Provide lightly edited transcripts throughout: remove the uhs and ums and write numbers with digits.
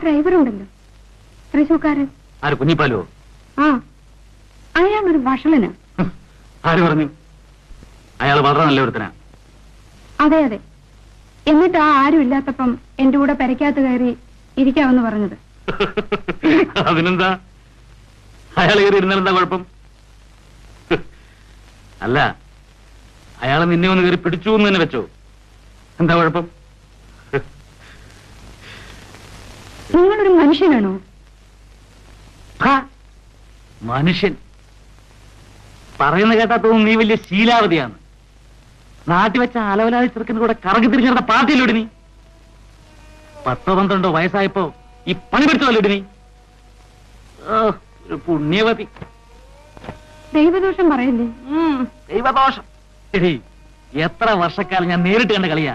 ഡ്രൈവറുണ്ടല്ലോ, തൃശൂക്കാരൻ. ആര്, കുഞ്ഞിപ്പാലോ? ആ, അയാളൊരു വഷളനാ. ആര് പറഞ്ഞു? അയാൾ വളരെ നല്ലൊരുത്തനാ. അതെ അതെ. എന്നിട്ട് ആരും ഇല്ലാത്തപ്പം എന്റെ കൂടെ പെരയ്ക്കകത്ത് കയറി ഇരിക്കാമെന്ന് പറഞ്ഞത്. അതിനെന്താ, അയാൾ കയറി ഇരുന്നാലെന്താ കുഴപ്പം? അല്ല, അയാളെ നിന്നെ ഒന്ന് കയറി പിടിച്ചു എന്ന് തന്നെ വെച്ചോ, എന്താ കുഴപ്പം? നിങ്ങളൊരു മനുഷ്യനാണോ? മനുഷ്യൻ പറയുന്ന കേട്ടാ തോന്നുന്നു നീ വലിയ ശീലാവതിയാണ്. നാട്ടിൽ വെച്ച അലവലാതി ചെറുക്കിന് കൂടെ കറങ്ങി തിരിഞ്ഞ പാർട്ടിയിലൂടെ നീ 10-12 വയസ്സായപ്പോ ഈ പണി പിടിച്ചതല്ലോടി നീ. ഒരു പുണ്യവതി. ദൈവദോഷം പറയല്ലേ? ദൈവദോഷം എടീ, എത്ര വർഷക്കാലം ഞാൻ നേരിട്ട് കണ്ട കളിയാ.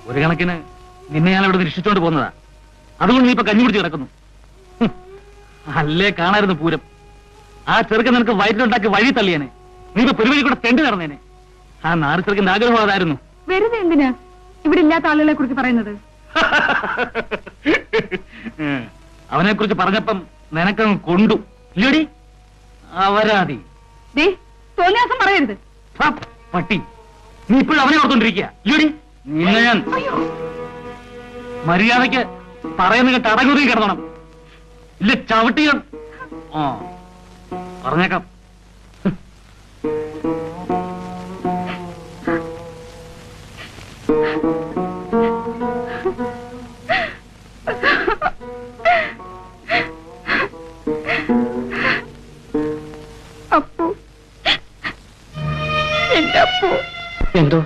ഒരു കണക്കിന് നിന്നെ ഞാൻ ഇവിടെ രക്ഷിച്ചോണ്ട് പോകുന്നതാ. അതുകൊണ്ട് നീ ഇപ്പൊ കഞ്ഞി പിടിച്ച് കിടക്കുന്നു. അല്ലേ കാണായിരുന്നു പൂരം. ആ ചെറുക്കൻ നിനക്ക് വയറ്റിലുണ്ടാക്കി വഴി തള്ളിയേനെ. നീ ഇപ്പൊ പെരുവഴി കൂടെ തെണ്ടി നടന്നേനെ. ആ നാല് ചെറുക്കന്റെ ആഗ്രഹം അതായിരുന്നു. വെറുതെ എന്തിനാ ഇവിടെ ഇല്ലാത്ത ആളുകളെ കുറിച്ച് പറയുന്നത്? അവനെ കുറിച്ച് പറഞ്ഞപ്പം നിനക്കങ്ങ് കൊണ്ടു ഇല്ലടി അവരാതി. തോന്നിയാസം പറയരുത്. പട്ടി, നീ ഇപ്പോഴും അവനെ ഓർത്തോണ്ടിരിക്കുക ഇല്ലടി. നിന്നെ ഞാൻ മര്യാദയ്ക്ക് പറയുന്ന കേട്ട് അടങ്ങുറി കിടന്നണം. ഇല്ല ചവിട്ടിയ പറഞ്ഞേക്കാം. അപ്പു, എന്റെ അപ്പു. എന്തോ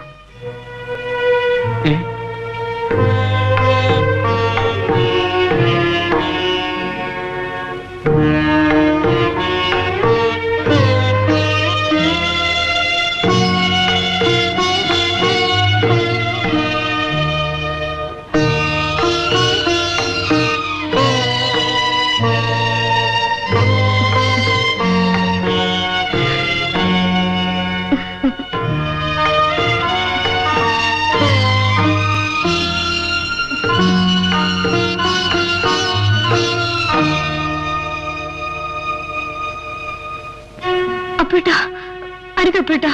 അപ്പേട്ടാ, അരുതപ്പേട്ടാ.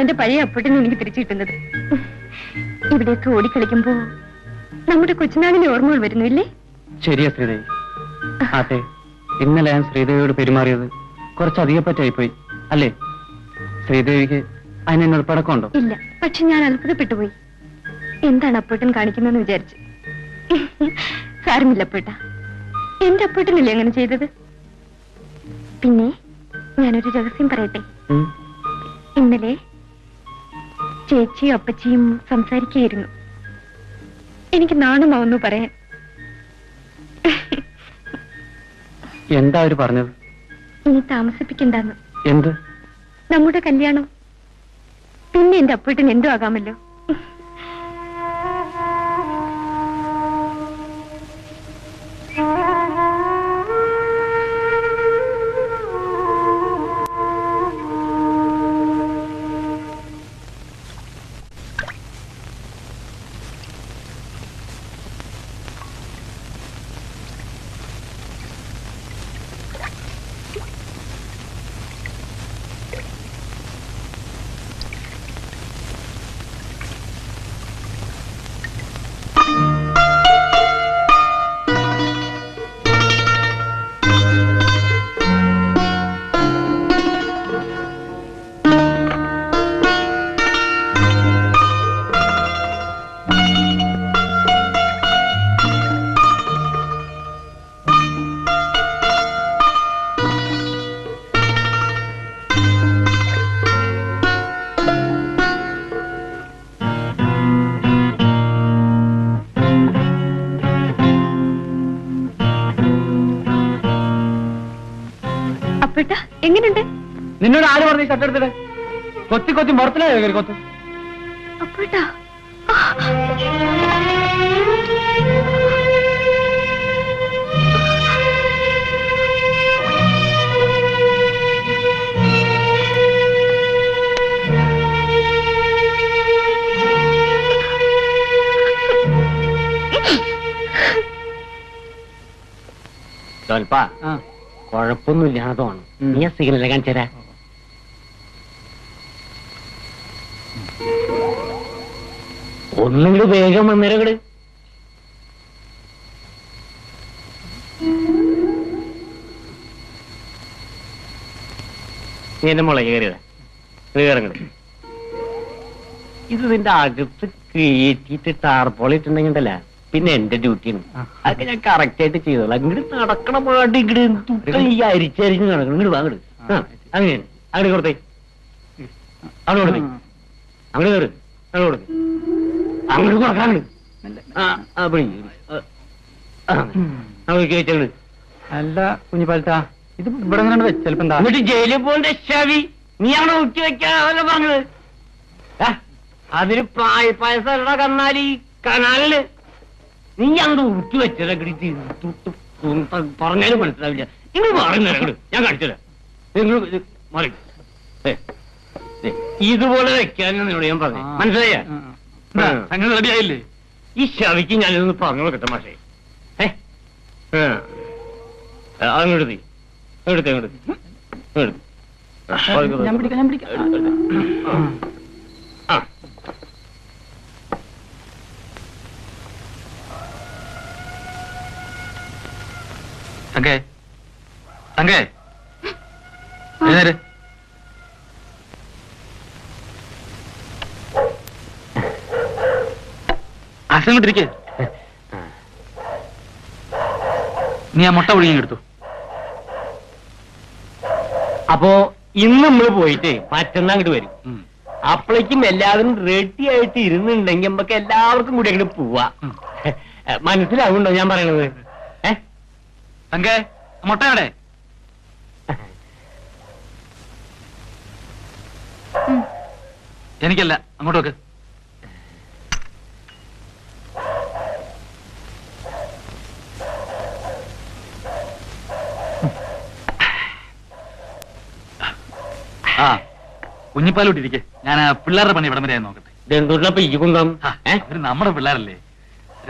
എന്റെ പഴയ അപ്പൂട്ടിനെ എനിക്ക് തിരിച്ചു കിട്ടുന്നത്. ഇവിടെയൊക്കെ ഓടിക്കളിക്കുമ്പോ നമ്മുടെ കൊച്ചുനാളിലെ ഓർമ്മകൾ വരുന്നില്ലേ? ശരിയാ ശ്രീദേവി. അതെ, ഇന്നലെ ഞാൻ ശ്രീദേവിയോട് പെരുമാറിയത് കുറച്ചധികം പറ്റായിപ്പോയി അല്ലേ? ശ്രീദേവിക്ക് അതിനോട് പടക്കമുണ്ടോ? ഇല്ല, പക്ഷെ ഞാൻ അത്ഭുതപ്പെട്ടുപോയി. എന്താണ് അപ്പൂട്ടൻ കാണിക്കുന്നതെന്ന് വിചാരിച്ചു. സാരമില്ല അപ്പൂട്ട, എന്റെ അപ്പൂട്ടനല്ലേ അങ്ങനെ ചെയ്തത്. പിന്നെ ഞാനൊരു രഹസ്യം പറയട്ടെ. ഇന്നലെ ചേച്ചിയും അപ്പച്ചിയും സംസാരിക്കുകയായിരുന്നു. എനിക്ക് നാണമാവുന്നു പറയാൻ. എന്താ അവര് പറഞ്ഞത്? ഇനി താമസിപ്പിക്കണ്ടെന്ന്. എന്ത്? നമ്മുടെ കല്യാണം. പിന്നെ എന്റെ അപ്പൂട്ടൻ എന്തോ ആകാമല്ലോ. എങ്ങനെയുണ്ട്? നിന്നോട് ആര് പറഞ്ഞു ഷർട്ട് എടുത്തിട്ട്? കൊത്തി കൊത്തി മുറത്തിലായോ കയറി കൊത്ത്? അപ്പോട്ടാ കുഴപ്പമൊന്നുമില്ലാതെ തോന്നുന്നു. നീ ആ സിഗ്നൽ കാണിച്ചരാ. ഒന്നുകൂടി വേഗം വന്നേരങ്ങട്. നീ എന്റെ മുളക് കയറിയതാ. കയറങ്ങട്. ഇത് നിന്റെ അകത്ത് കയറ്റിട്ട് ടാർപോളിട്ടുണ്ടെങ്കിണ്ടല്ല പിന്നെ എന്റെ ഡ്യൂട്ടിയാണ്. അതൊക്കെ ഞാൻ കറക്റ്റ് ആയിട്ട് ചെയ്തോളാം. ഇങ്ങോട്ട് നടക്കണ പാടി ഇങ്ങോട്ട് ഈ അരിച്ചരിച്ച് നടക്കണം. ഇങ്ങോട്ട് വാങ്ങട്. അങ്ങനെയാണ്. അങ്ങോട്ട് കൊടുത്തേ. അവിടെ കൊടുത്തേ. അങ്ങോട്ട് കയറ്. അങ്ങോട്ട് കൊടുത്തേ. അങ്ങോട്ട് കൊടുക്കാണ്ട്. അങ്ങോട്ട് കേറ്റങ്ങട്. അല്ല കുഞ്ഞിപ്പാലത്താ, ഇത് ഇവിടെ നിന്ന് വെച്ചെലപ്പോ എന്താ? എന്നിട്ട് ജയിലിൽ പോകേണ്ട ശവി നീ അവിടെ ഊറ്റി വെക്കാനല്ല പറഞ്ഞത്. അതിന് പായസം കന്നാലി കനാലില് നീ അങ്ങോട്ട് ഊറ്റി വെച്ചതാ. പറഞ്ഞാലും മനസ്സിലാവില്ല. നിങ്ങൾ പറയുന്നത് ഞാൻ കാണിച്ചത് ഇതുപോലെ വെക്കാനാണ് നിന്നോട് ഞാൻ പറഞ്ഞു. മനസ്സിലായ? അങ്ങനെ റെഡിയായില്ലേ? ഈ ശവിക്ക് ഞാനിതൊന്ന് പറഞ്ഞു നോക്കട്ടെ മാഷേ. അങ്ങോട്ട് നീ എടുത്തേ. ഞാൻ പിടിക്കാം. തങ്കേ, തങ്കേ, എഴുന്നേര്. അസങ്ങോട്ടിരിക്കേ. നീ ആ മുട്ട ഒഴുകി എടുത്തു. അപ്പോ ഇന്ന് നമ്മള് പോയിട്ട് മറ്റന്നാ അങ്ങോട്ട് വരും. അപ്പോഴേക്കും എല്ലാവരും റെഡി ആയിട്ട് ഇരുന്നുണ്ടെങ്കിൽ നമുക്ക് എല്ലാവർക്കും കൂടി അങ്ങോട്ട് പോവാ. മനസ്സിലാവുണ്ടോ ഞാൻ പറയണത്? തങ്കേ, മുട്ട എവിടെ? എനിക്കല്ല, അങ്ങോട്ട് വെക്ക്. ആ കുഞ്ഞിപ്പാലോട്ടിരിക്കെ. ഞാൻ പിള്ളേരുടെ പണി ഇവിടം വരെ നോക്കട്ടെ. അവര് നമ്മുടെ പിള്ളേരല്ലേ,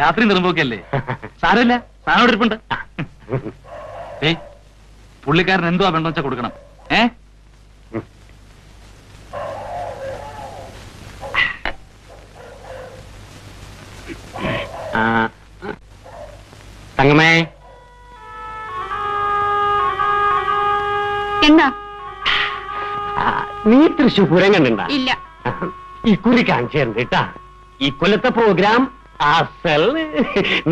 രാത്രി നിറമ്പോക്കല്ലേ. സാരമില്ല, സാധനം ഇരിപ്പുണ്ട്. പുള്ളിക്കാരൻ എന്തുവാ വേണ്ടെന്ന് വെച്ചാ കൊടുക്കണം. തങ്കമ്മേ, എന്താ? നീ തൃശ്ശൂർ പൂരം കണ്ടിട്ടുണ്ടാ? ഇല്ല. ഇക്കുറി കാണിച്ചു തരണ്ട കേട്ടാ. ഇക്കൊല്ലത്തെ പ്രോഗ്രാം അസൽ.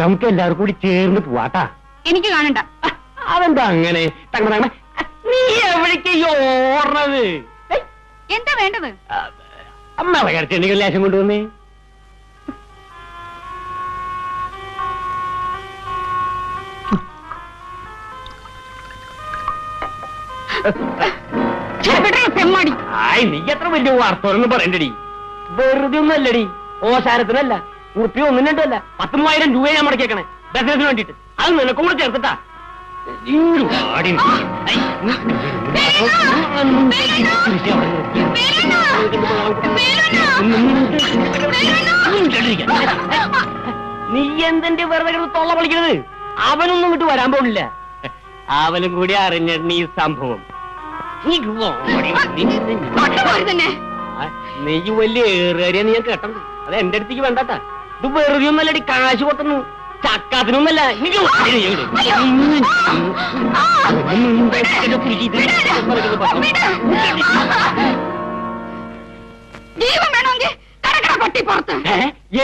നമുക്ക് എല്ലാവർക്കും കൂടി ചേർന്ന് പോവാട്ടാ. എനിക്ക് കാണണ്ട. അതെന്താ അങ്ങനെ? തങ്ങ നീ എവിടേക്ക് ഓർണത്? എന്താ വേണ്ടത്? അമ്മ കരച്ചെണ്ടെങ്കിൽ ലേശം കൊണ്ടുവന്നേ. ആയി, നീ എത്ര വലിയ വാർത്തകളൊന്നും പറയണ്ടടി. വെറുതെ ഒന്നല്ലടി, ഓശാരത്തിനല്ല, ഉറുപ്പി ഒന്നും രണ്ടല്ല, 10,000 രൂപ ഞാൻ മുടക്കിയേക്കണേ ബിസിനസിന് വേണ്ടിട്ട്. അത് നിനക്കും കൂടെ ചേർത്തിട്ടാ. നീ എന്തിന്റെ വെറുതെ തൊള്ള പൊളിക്കണത്? അവനൊന്നും ഇങ്ങോട്ട് വരാൻ പോണില്ല. അവനും കൂടി അറിഞ്ഞിട്ട് ഈ സംഭവം. നീ വലിയ ഏറിയ നീ ഞാൻ കേട്ടത്. അത് എന്റെ അടുത്തേക്ക് വേണ്ടാട്ടാ. ഇത് വെറുതെ ഒന്നല്ലടി, കാശ് കൊട്ടുന്നു. ചക്കാത്തിനൊന്നല്ല.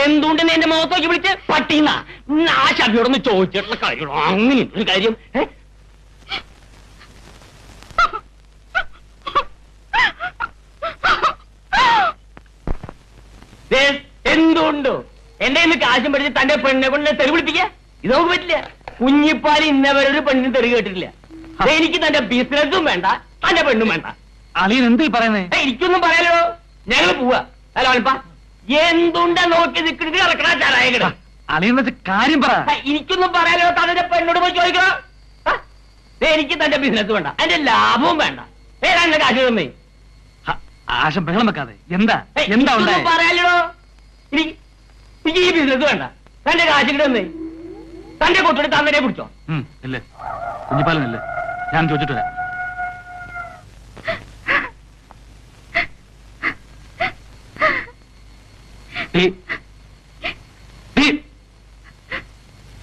എന്തുകൊണ്ട് എന്റെ മുഖത്തോക്കി വിളിച്ച് പട്ടിന്നാ? ആ ശബിയോടൊന്ന് ചോദിച്ചിട്ടുള്ള കാര്യങ്ങളോ? അങ്ങനെ ഒരു കാര്യം എന്തുകൊണ്ടോ എന്റെ ഇന്ന് കാശും പഠിച്ച് തന്റെ പെണ്ണെ കൊണ്ട് തെറി പിടിപ്പിക്കുക? ഇത് നമുക്ക് പറ്റില്ല. കുഞ്ഞിപ്പാൽ ഇന്നവരൊരു പെണ്ണിന് തെറി കേട്ടിട്ടില്ല. എനിക്ക് തന്റെ ബിസിനസ്സും വേണ്ട, തന്റെ പെണ്ണും വേണ്ട. അളിയൻ എന്തീ പറയുന്നേ? എനിക്കൊന്നും പറയാലോ, ഞങ്ങൾ പോവാ. അല്ല അൽപ്പ എന്തുണ്ട നോക്കി നിൽക്കുന്നത് ഇറക്കണ ചാരായകട. അളിയൻ വെച്ച് കാര്യം പറ. എനിക്കൊന്നും പറയാലോ, തന്റെ പെണ്ണോട് പോയി ചോദിക്കണം. എനിക്ക് തന്റെ ബിസിനസ് വേണ്ട, അതിന്റെ ലാഭവും വേണ്ട. ഏതാണ്ട് കാശ് തന്നേ. ആശം ബഹളം വെക്കാതെ. എന്താ എന്താ ഉണ്ടായത്? പറയാലോ, എനിക്ക് ഈ ബിസിനസ് വേണ്ട, തന്റെ കാശ് കിടന്നേ. തന്റെ കൊട്ടിട്ട് തന്നെ പിടിച്ചോ. ഇല്ലേ കുഞ്ഞിപ്പാലനല്ലേ, ഞാൻ ചോദിച്ചിട്ട് വരാം.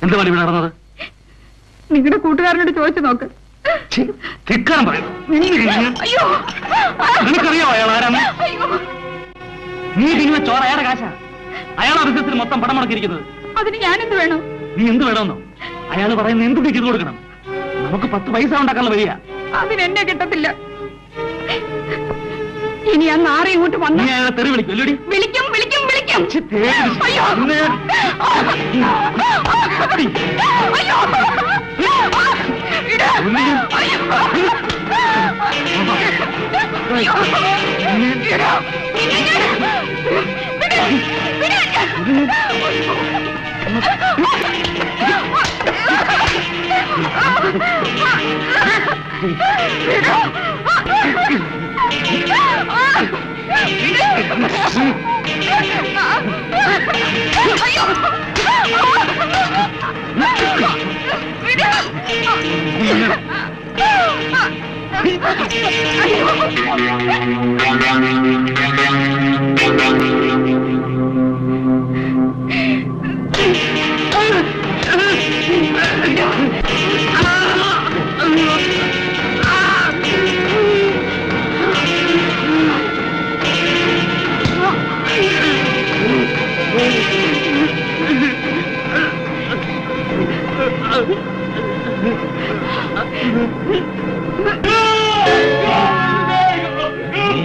എന്താ പണി ഇവിടെ നടന്നത്? നിങ്ങളുടെ കൂട്ടുകാരനോട് ചോദിച്ചു നോക്ക്. ധിക്കാരം പറയും. നിനക്കറിയോ അയാൾ ആരാണ്? നീ തിന്നുന്ന ചോറ് അയാളുടെ കാശാ. അയാളാ ബിസിനസ്സിൽ മൊത്തം പണം മുടക്കിയിരിക്കുന്നത്. അതിന് ഞാനെന്ത് വേണം? നീ എന്ത് വേണമെന്നോ? അയാൾ പറയുന്ന എന്തും ചെയ്തു കൊടുക്കണം. നമുക്ക് 10 പൈസ ഉണ്ടാക്കാനുള്ള വഴിയ. അതിനെന്നെ കിട്ടത്തില്ല. ഇനി ആ നാറി ഇങ്ങോട്ട് വന്നു നീ അയാളെ തെറി വിളിക്കും അല്ലേടി? വിളിക്കും വിളിക്കും വിളിക്കും.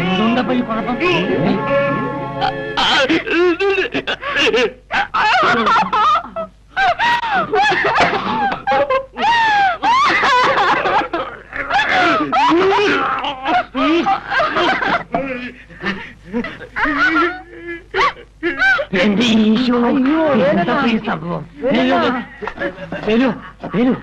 എന്തുണ്ടപ്പോ ഈ കുഴപ്പം? എന്റെ ഈശോ, എന്താ ഈ സംഭവം? വരൂ വരൂ.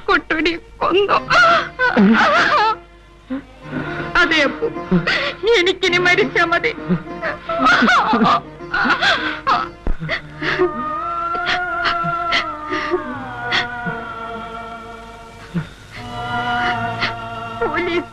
കൊട്ടോടി കൊന്നു. അതെ അപ്പു, എനിക്കിനി മരിച്ചാ മതി. പോലീസ്